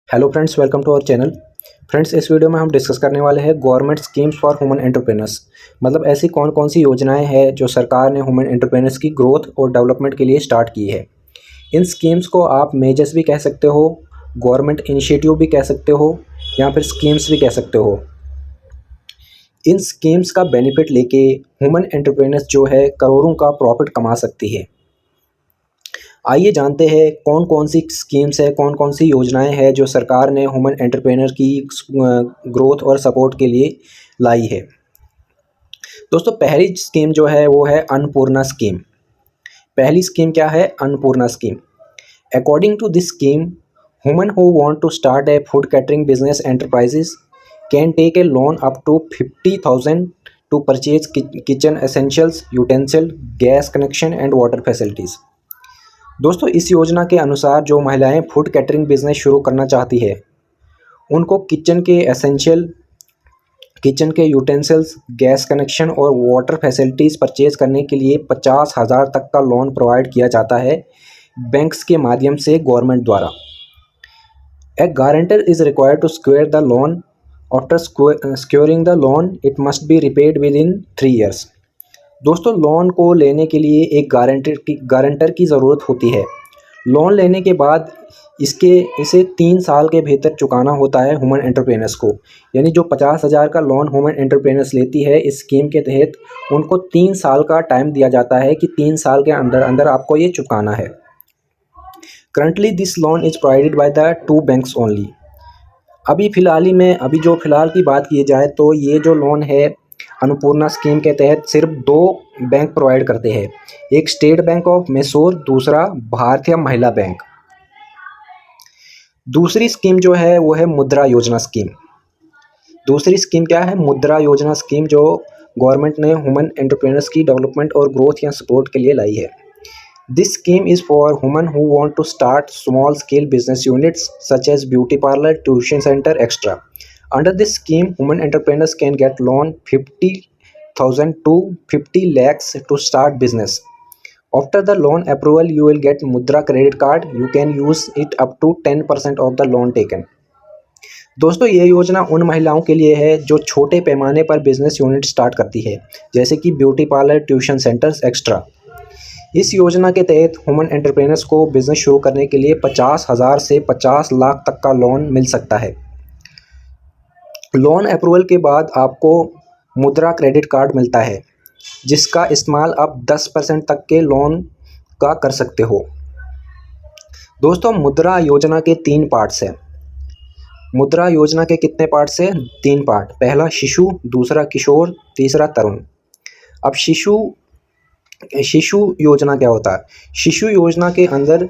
Hello friends, welcome to our channel. Friends, इस video में हम डिस्कस करने वाले हैं government schemes for women entrepreneurs. मतलब ऐसी कौन कौन सी योजनाएं हैं जो सरकार ने वुमेन एंटरप्रेन्योर्स की ग्रोथ और डेवलपमेंट के लिए स्टार्ट की है। इन स्कीम्स को आप मेजर्स भी कह सकते हो, गवर्नमेंट इनिशिएटिव भी कह सकते हो, या फिर स्कीम्स भी कह सकते हो। इन स्कीम्स का बेनिफिट लेके वुमेन एंटरप्रेन्योर्स जो है करोड़ों का प्रॉफिट कमा सकती है। आइए जानते हैं कौन कौन सी स्कीम्स है, कौन कौन सी योजनाएं हैं जो सरकार ने वुमेन एंटरप्रेन्योर की ग्रोथ और सपोर्ट के लिए लाई है। दोस्तों, पहली स्कीम जो है वो है अन्नपूर्णा स्कीम। पहली स्कीम क्या है? Annapurna scheme. According to this scheme, women who want to start a food catering business enterprises can take a loan up to 50,000 to purchase kitchen essentials, utensil, gas connection and water facilities. दोस्तों, इस योजना के अनुसार जो महिलाएं food catering business शुरू करना चाहती है उनको किचन के एसेंशियल, किचन के यूटेंसिल्स, गैस कनेक्शन और वाटर फैसिलिटीज़ परचेज करने के लिए 50,000 तक का लोन प्रोवाइड किया जाता है बैंक्स के माध्यम से गवर्नमेंट द्वारा। A guarantor is required to secure the loan. After securing the loan it must be repaid within 3 years. दोस्तों, लोन को लेने के लिए एक गारंटर की ज़रूरत होती है। लोन लेने के बाद इसे 3 साल के भीतर चुकाना होता है वुमेन एंटरप्रेन्योर्स को। यानी जो 50,000 का लोन वुमेन एंटरप्रेन्योर्स लेती है इस स्कीम के तहत, उनको 3 साल का टाइम दिया जाता है कि 3 साल के अंदर अंदर आपको ये चुकाना है। Currently this loan is provided by the 2 banks only. अभी फ़िलहाल की बात की जाए तो ये जो लोन है अन्नपूर्णा स्कीम के तहत सिर्फ 2 बैंक प्रोवाइड करते हैं। एक स्टेट बैंक ऑफ मैसूर, दूसरा भारतीय महिला बैंक। दूसरी स्कीम जो है वो है मुद्रा योजना स्कीम। दूसरी स्कीम क्या है? मुद्रा योजना स्कीम, जो गवर्नमेंट ने वुमेन एंटरप्रेन्योर्स की डेवलपमेंट और ग्रोथ या सपोर्ट के लिए लाई है। This scheme is for women who want to start small scale business units such as beauty parlour, tuition centre, extra. Under this scheme, women entrepreneurs can get loan 50,000 to 50 lakhs to start business. After the loan approval, you will get Mudra credit card. You can use it up to 10% of the loan taken. दोस्तों, ये योजना उन महिलाओं के लिए है जो छोटे पैमाने पर बिजनेस यूनिट स्टार्ट करती है, जैसे कि beauty parlour, tuition centres, extra. इस योजना के तहत वुमेन एंटरप्रेन्योर्स को बिजनेस शुरू करने के लिए 50,000 से 50 लाख तक का लोन मिल सकता है। लोन अप्रूवल के बाद आपको मुद्रा क्रेडिट कार्ड मिलता है, जिसका इस्तेमाल आप 10% तक के लोन का कर सकते हो। दोस्तों, मुद्रा योजना के 3 पार्ट्स हैं। मुद्रा योजना के कितने पार्ट्स हैं? 3 पार्ट। पहला शिशु, दूसरा किशोर, तीसरा तरुण। अब शिशु योजना क्या होता है? शिशु योजना के अंदर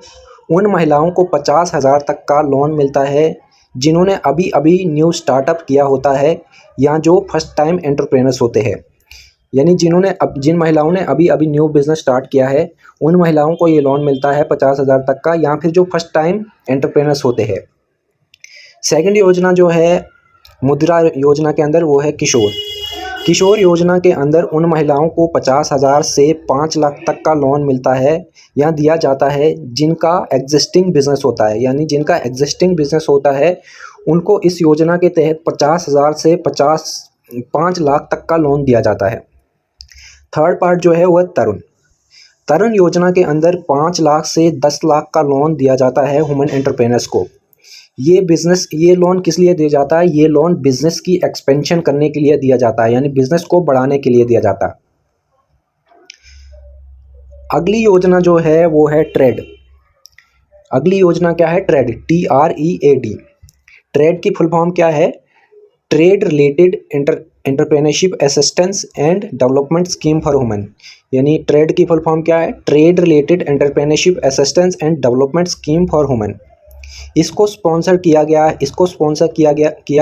उन महिलाओं को 50,000 तक का लोन मिलता है जिन्होंने अभी अभी न्यू स्टार्टअप किया होता है या जो फर्स्ट टाइम एंटरप्रेन्योर्स होते हैं। यानी जिन महिलाओं ने अभी अभी न्यू बिजनेस स्टार्ट किया है, उन महिलाओं को ये लोन मिलता है 50,000 तक का, या फिर जो फर्स्ट टाइम एंटरप्रेन्योर्स होते हैं। सेकंड योजना जो है मुद्रा योजना के अंदर, वो है किशोर। किशोर योजना के अंदर उन महिलाओं को 50,000 से 5 लाख तक का लोन मिलता है या दिया जाता है जिनका एग्जिस्टिंग बिजनेस होता है। यानी जिनका एग्जिस्टिंग बिजनेस होता है उनको इस योजना के तहत 50,000 से 5 लाख तक का लोन दिया जाता है। थर्ड पार्ट जो है वह तरुण। तरुण योजना के अंदर 5 लाख से 10 लाख का लोन दिया जाता है वुमेन एंटरप्रेन्योर्स को। ये लोन किस लिए दिया जाता है? ये लोन बिजनेस की एक्सपेंशन करने के लिए दिया जाता है, यानी बिजनेस को बढ़ाने के लिए दिया जाता है। अगली योजना जो है वो है ट्रेड। अगली योजना क्या है? Trade, TREAD। ट्रेड की फुल फॉर्म क्या है? Trade related entrepreneurship assistance and development scheme for women. यानी ट्रेड की फुल फॉर्म क्या है? Trade related entrepreneurship assistance and development scheme for women. इसको स्पॉन्सर किया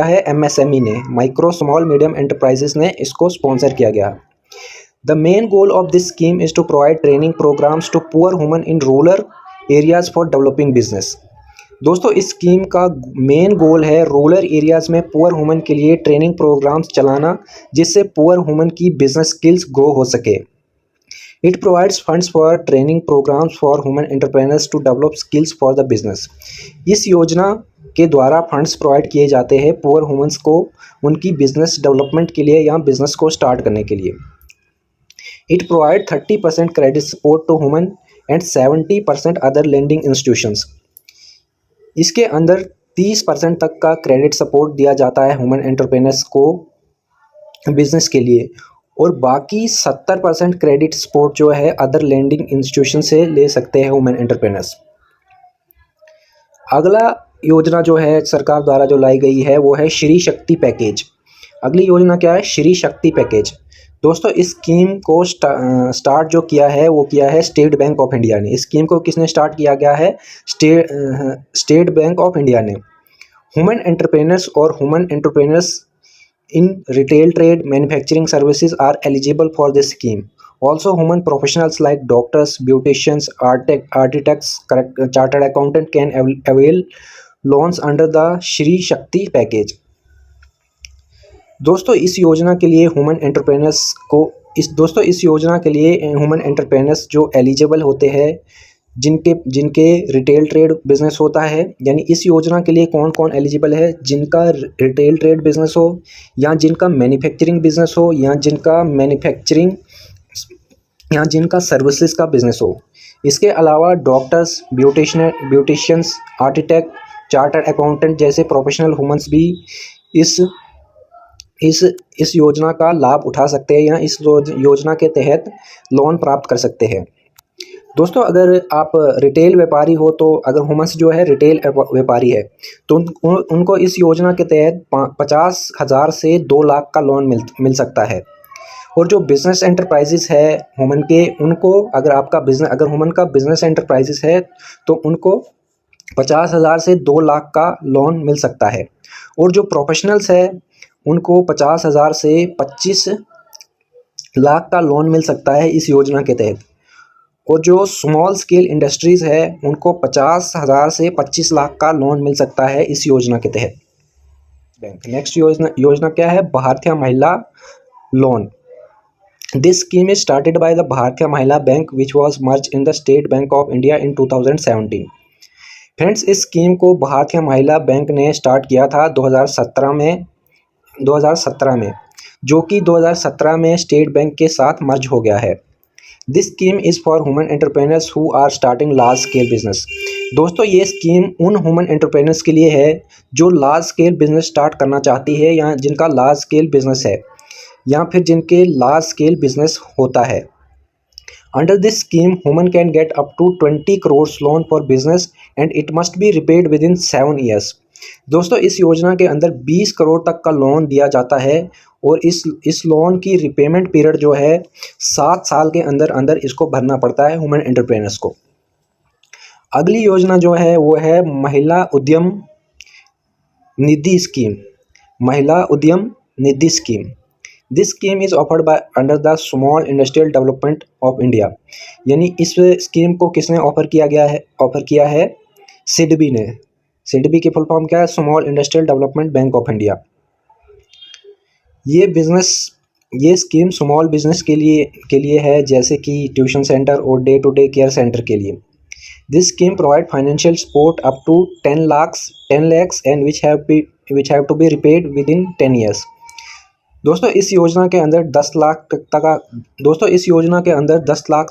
है MSME ने, माइक्रो स्मॉल मीडियम एंटरप्राइजेस ने इसको स्पॉन्सर किया गया। The main goal of this scheme is to provide training programmes to poor women in rural areas for developing business. दोस्तों, इस स्कीम का मेन गोल है रूरल एरियाज में पुअर वुमेन के लिए ट्रेनिंग प्रोग्राम्स चलाना, जिससे पुअर वुमेन की बिजनेस स्किल्स ग्रो हो सके। It provides funds for training programs for women entrepreneurs to develop skills for the business. इस योजना के द्वारा फंड्स प्रोवाइड किए जाते हैं पुअर वुमेन्स को उनकी बिजनेस डेवलपमेंट के लिए या बिजनेस को स्टार्ट करने के लिए। It provide 30% credit support to women and 70% other lending institutions. इसके अंदर 30% तक का क्रेडिट सपोर्ट दिया जाता है वुमेन एंटरप्रेन्योर्स को बिजनेस के लिए, और बाकी 70% क्रेडिट सपोर्ट जो है अदर लेंडिंग इंस्टीट्यूशन से ले सकते हैं वुमेन एंटरप्रेन्योर्स। अगला योजना जो है सरकार द्वारा जो लाई गई है वो है श्री शक्ति पैकेज। अगली योजना क्या है? श्री शक्ति पैकेज। दोस्तों इस स्कीम को स्टार्ट जो किया है वो किया है स्टेट बैंक ऑफ इंडिया ने। इस स्कीम को किसने स्टार्ट किया गया है? स्टेट बैंक ऑफ इंडिया ने। वुमेन एंटरप्रेन्योर्स और women entrepreneurs in retail trade manufacturing services are eligible for this scheme. Also, women professionals like doctors, beauticians, architects, chartered accountant can avail loans under the Shri Shakti package. दोस्तों इस योजना के लिए women entrepreneurs जो eligible होते हैं, जिनके retail trade business होता है, यानी इस योजना के लिए कौन कौन एलिजिबल है? जिनका रिटेल ट्रेड बिजनेस हो, या जिनका मैन्युफैक्चरिंग बिजनेस हो, या जिनका सर्विसेज का बिजनेस हो। इसके अलावा doctors, beauticians, architect, chartered accountant जैसे प्रोफेशनल वुमेन्स भी इस योजना का लाभ उठा सकते हैं या इस योजना के तहत लोन प्राप्त कर सकते हैं। दोस्तों अगर आप रिटेल व्यापारी हो, तो अगर वुमेन्स जो है रिटेल व्यापारी है, तो उनको इस योजना के तहत 50,000 से 2 लाख का लोन मिल सकता है। और जो बिज़नेस एंटरप्राइजेस है वुमेन के, उनको अगर वुमेन का बिज़नेस एंटरप्राइजेस है तो उनको 50,000 से 2 लाख का लोन मिल सकता है। और जो प्रोफेशनल्स है उनको 50,000 से 25 लाख का लोन मिल सकता है इस योजना के तहत। और जो स्मॉल स्केल इंडस्ट्रीज़ है उनको 50,000 से 25 लाख का लोन मिल सकता है इस योजना के तहत। नेक्स्ट योजना क्या है? भारतीय महिला loan. This scheme is started by the Bharatiya Mahila Bank which was merged in the State Bank of India in 2017. Friends इस स्कीम को भारतीय महिला बैंक ने स्टार्ट किया था 2017 में, जो कि 2017 में स्टेट बैंक के साथ मर्ज हो गया है। This scheme is for women entrepreneurs who are starting large scale business. दोस्तों ये स्कीम उन वुमेन एंटरप्रेन्योर्स के लिए है जो लार्ज स्केल बिजनेस स्टार्ट करना चाहती है, या जिनका लार्ज स्केल बिजनेस है, या फिर जिनके लार्ज स्केल बिजनेस होता है। Under this scheme women can get up to 20 crore loan for business and it must be repaid within 7 years. दोस्तों इस योजना के अंदर 20 करोड़ तक का लोन दिया जाता है, और इस लोन की रिपेमेंट पीरियड जो है 7 साल के अंदर इसको भरना पड़ता है वुमेन एंटरप्रेन्योर्स को। अगली योजना जो है वो है महिला Udyam Nidhi scheme. Mahila Udyam Nidhi scheme. This scheme is offered by under the small industrial development of India. यानी इस स्कीम को किसने ऑफर किया है? सिडबी ने। सिडबी की फुल फॉर्म क्या है? Small industrial development bank of India. ये स्कीम स्मॉल बिजनेस के लिए है, जैसे कि ट्यूशन सेंटर और day to day care centre के लिए। This scheme provide financial support up to 10 lakhs and which have to be repaid within 10 years. दोस्तों इस योजना के अंदर 10 लाख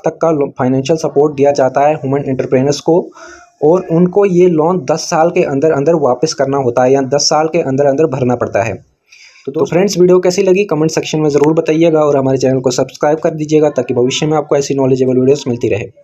तक का फाइनेंशियल सपोर्ट दिया जाता है वुमेन एंटरप्रेन्योर्स को, और उनको ये लोन 10 साल के अंदर वापस करना होता है, या 10 साल के अंदर भरना पड़ता है। तो फ्रेंड्स वीडियो कैसी लगी कमेंट सेक्शन में ज़रूर बताइएगा, और हमारे चैनल को सब्सक्राइब कर दीजिएगा ताकि भविष्य में आपको ऐसी नॉलेजेबल वीडियोस मिलती रहे।